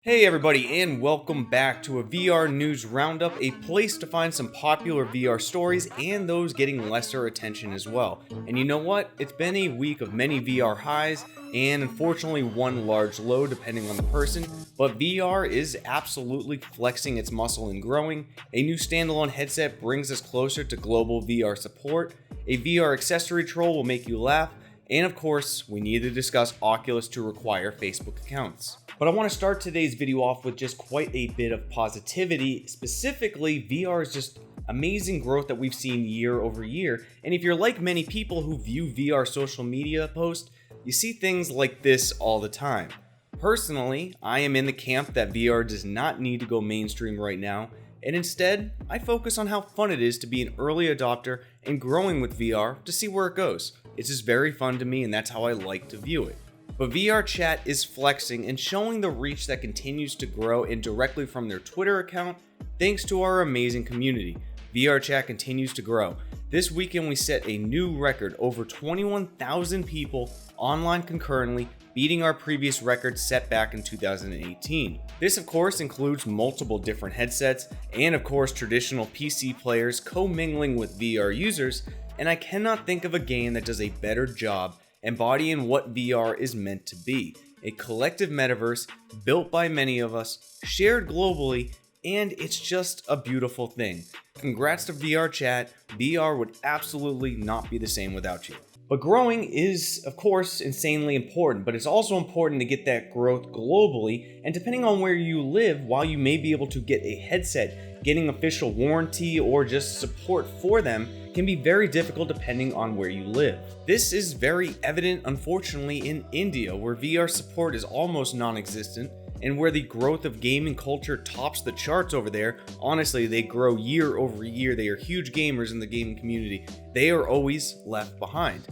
Hey everybody, and welcome back to a VR News Roundup, a place to find some popular VR stories and those getting lesser attention as well. And you know what? It's been a week of many VR highs, and unfortunately one large low depending on the person, but VR is absolutely flexing its muscle and growing. A new standalone headset brings us closer to global VR support, a VR accessory troll will make you laugh, and of course, we need to discuss Oculus to require Facebook accounts. But I want to start today's video off with just quite a bit of positivity. Specifically, VR is just amazing growth that we've seen year over year. And if you're like many people who view VR social media posts, you see things like this all the time. Personally, I am in the camp that VR does not need to go mainstream right now, and instead, I focus on how fun it is to be an early adopter and growing with VR to see where it goes. It's just very fun to me, and that's how I like to view it. But VR chat is flexing and showing the reach that continues to grow and directly from their Twitter account, thanks to our amazing community. VR chat continues to grow. This weekend we set a new record, over 21,000 people online concurrently, beating our previous record set back in 2018. This of course includes multiple different headsets and of course traditional PC players co-mingling with VR users, and I cannot think of a game that does a better job embodying what VR is meant to be. A collective metaverse built by many of us, shared globally, and it's just a beautiful thing. Congrats to VR chat, VR would absolutely not be the same without you. But growing is, of course, insanely important, but it's also important to get that growth globally, and depending on where you live, while you may be able to get a headset, getting official warranty or just support for them can be very difficult depending on where you live. This is very evident, unfortunately, in India, where VR support is almost non-existent, and where the growth of gaming culture tops the charts over there. Honestly, they grow year over year. They are huge gamers in the gaming community. They are always left behind.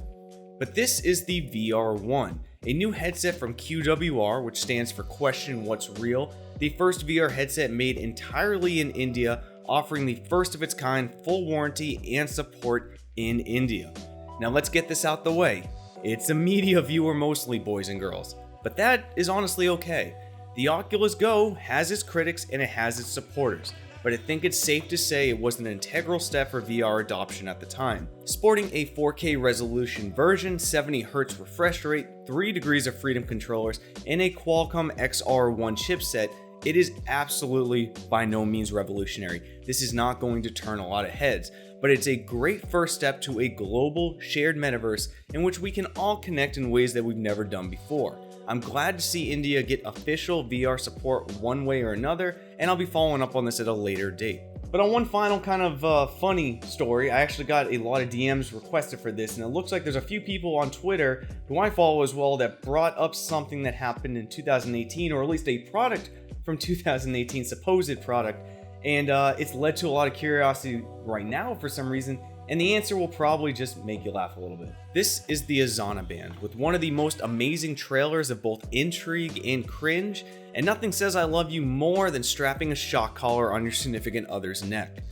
But this is the VR1, a new headset from QWR, which stands for Question What's Real, the first VR headset made entirely in India, offering the first of its kind full warranty and support in India. Now let's get this out the way. It's a media viewer mostly, boys and girls, but that is honestly okay. The Oculus Go has its critics and it has its supporters, but I think it's safe to say it was an integral step for VR adoption at the time. Sporting a 4K resolution version, 70Hz refresh rate, 3 degrees of freedom controllers, and a Qualcomm XR1 chipset, it is absolutely by no means revolutionary. This is not going to turn a lot of heads, but it's a great first step to a global shared metaverse in which we can all connect in ways that we've never done before. I'm glad to see India get official VR support one way or another, and I'll be following up on this at a later date. But on one final kind of funny story, I actually got a lot of DMs requested for this, and it looks like there's a few people on Twitter who I follow as well that brought up something that happened in 2018, or at least a product from 2018, supposed product, and it's led to a lot of curiosity right now for some reason, and the answer will probably just make you laugh a little bit. This is the Azana Band, with one of the most amazing trailers of both intrigue and cringe, and nothing says I love you more than strapping a shock collar on your significant other's neck.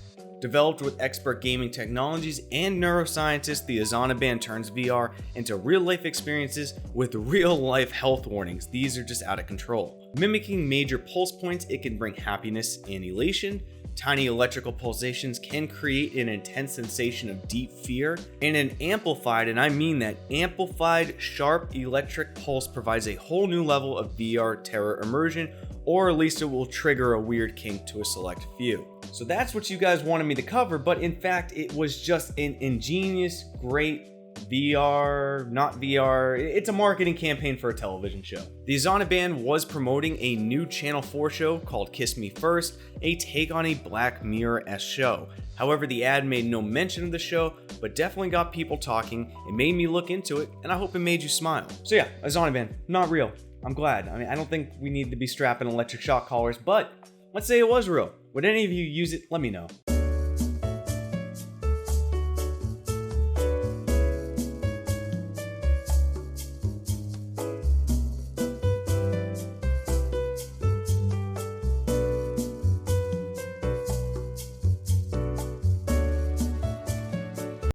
Developed with expert gaming technologies and neuroscientists, the Azana Band turns VR into real-life experiences with real-life health warnings. These are just out of control. Mimicking major pulse points, it can bring happiness and elation. Tiny electrical pulsations can create an intense sensation of deep fear, and an amplified, and I mean that, amplified sharp electric pulse provides a whole new level of VR terror immersion, or at least it will trigger a weird kink to a select few. So that's what you guys wanted me to cover, but in fact it was just an ingenious, great VR, not VR, it's a marketing campaign for a television show. The Azana Band was promoting a new Channel 4 show called Kiss Me First, a take on a Black Mirror-esque show. However, the ad made no mention of the show, but definitely got people talking. It made me look into it, and I hope it made you smile. So yeah, Azana Band, not real. I'm glad. I don't think we need to be strapping electric shock collars, but let's say it was real. Would any of you use it? Let me know.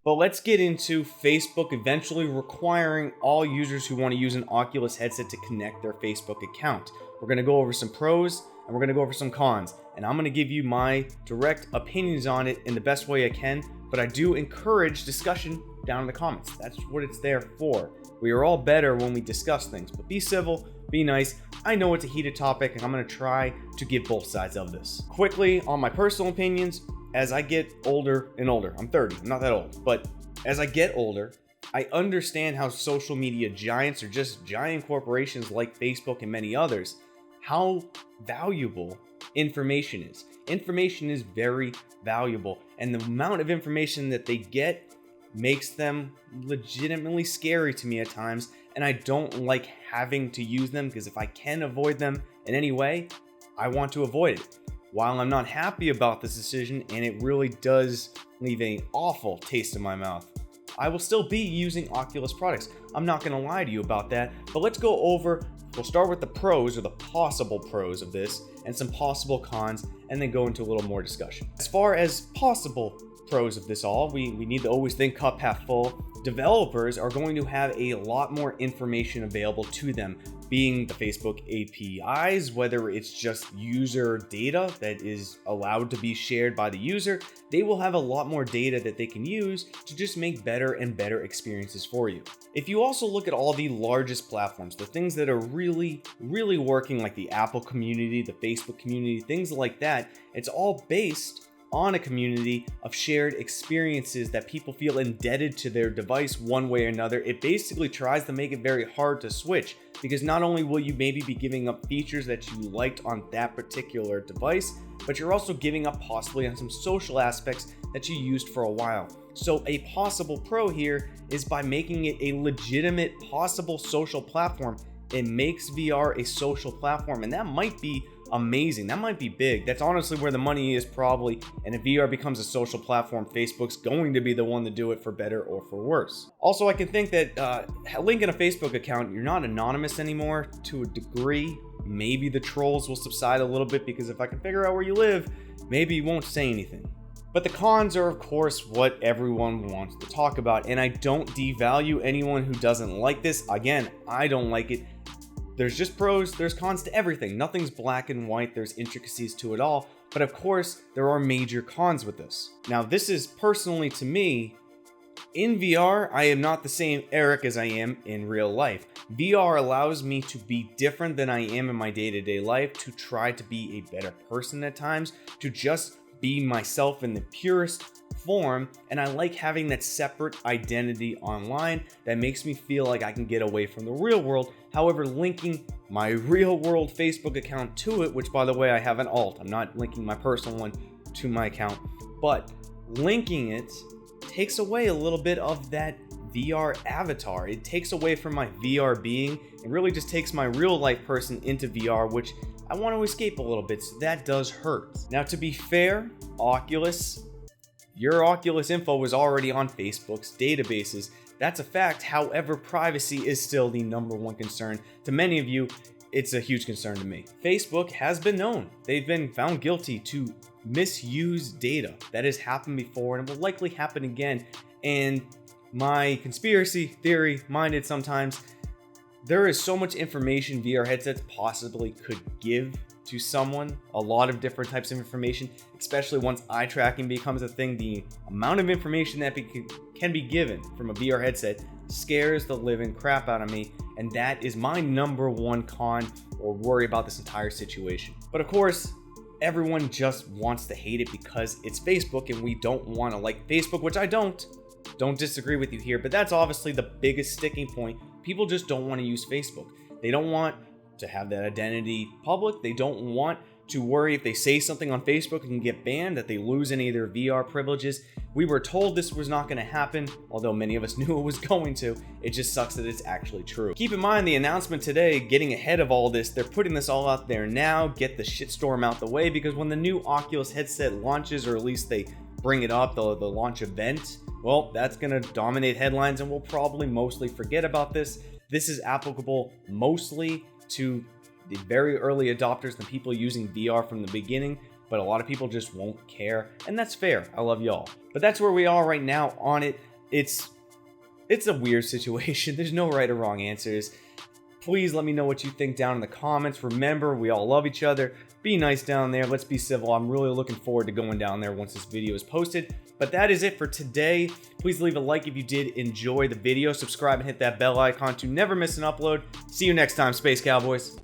But let's get into Facebook eventually requiring all users who want to use an Oculus headset to connect their Facebook account. We're going to go over some pros and we're going to go over some cons. And I'm going to give you my direct opinions on it in the best way I can. But I do encourage discussion down in the comments. That's what it's there for. We are all better when we discuss things. But be civil, be nice. I know it's a heated topic and I'm going to try to give both sides of this. Quickly, on my personal opinions, as I get older and older, I'm 30, I'm not that old, but as I get older, I understand how social media giants or just giant corporations like Facebook and many others, how valuable information is. Information is very valuable, and the amount of information that they get makes them legitimately scary to me at times, and I don't like having to use them because if I can avoid them in any way, I want to avoid it. While I'm not happy about this decision, and it really does leave an awful taste in my mouth, I will still be using Oculus products. I'm not going to lie to you about that, but let's go over, we'll start with the pros or the possible pros of this and some possible cons, and then go into a little more discussion. As far as possible pros of this all, we need to always think cup half full. Developers are going to have a lot more information available to them, being the Facebook APIs, whether it's just user data that is allowed to be shared by the user. They will have a lot more data that they can use to just make better and better experiences for you. If you also look at all the largest platforms, the things that are really working, like the Apple community, the Facebook community, things like that, it's all based on a community of shared experiences that people feel indebted to their device one way or another. It basically tries to make it very hard to switch, because not only will you maybe be giving up features that you liked on that particular device, but you're also giving up possibly on some social aspects that you used for a while. So a possible pro here is by making it a legitimate possible social platform. It makes VR a social platform, and that might be amazing. That might be big. That's honestly where the money is probably. And if VR becomes a social platform, Facebook's going to be the one to do it for better or for worse. Also, I can think that linking a Facebook account, you're not anonymous anymore to a degree. Maybe the trolls will subside a little bit, because if I can figure out where you live, maybe you won't say anything. But the cons are, of course, what everyone wants to talk about. And I don't devalue anyone who doesn't like this. Again, I don't like it. There's just pros, there's cons to everything. Nothing's black and white, there's intricacies to it all. But of course, there are major cons with this. Now, this is personally to me, in VR, I am not the same Eric as I am in real life. VR allows me to be different than I am in my day-to-day life, to try to be a better person at times, to just be myself in the purest form, and I like having that separate identity online that makes me feel like I can get away from the real world. However, linking my real world Facebook account to it, which by the way, I have an alt, I'm not linking my personal one to my account, but linking it takes away a little bit of that VR avatar. It takes away from my VR being. It really just takes my real life person into VR, which I want to escape a little bit, so that does hurt. Now, to be fair, Oculus, your Oculus info was already on Facebook's databases. That's a fact. However, privacy is still the number one concern. To many of you, it's a huge concern to me. Facebook has been known. They've been found guilty to misuse data. That has happened before and it will likely happen again. And my conspiracy theory minded sometimes, there is so much information VR headsets possibly could give to someone, a lot of different types of information, especially once eye tracking becomes a thing. The amount of information that can be given from a VR headset scares the living crap out of me, and that is my number one con or worry about this entire situation. But of course, everyone just wants to hate it because it's Facebook, and we don't want to like Facebook, which I don't disagree with you here, but that's obviously the biggest sticking point. People just don't want to use Facebook. They don't want to have that identity public. They don't want to worry if they say something on Facebook and get banned, that they lose any of their VR privileges. We were told this was not going to happen, although many of us knew it was going to. It just sucks that it's actually true. Keep in mind the announcement today, getting ahead of all this, they're putting this all out there now, get the shitstorm out the way, because when the new Oculus headset launches, or at least they bring it up, the launch event, well, that's going to dominate headlines and we'll probably mostly forget about this. This is applicable mostly to the very early adopters, the people using VR from the beginning, but a lot of people just won't care, and that's fair. I love y'all. But that's where we are right now on it. It's a weird situation. There's no right or wrong answers. Please let me know what you think down in the comments. Remember, we all love each other. Be nice down there. Let's be civil. I'm really looking forward to going down there once this video is posted. But that is it for today. Please leave a like if you did enjoy the video. Subscribe and hit that bell icon to never miss an upload. See you next time, Space Cowboys.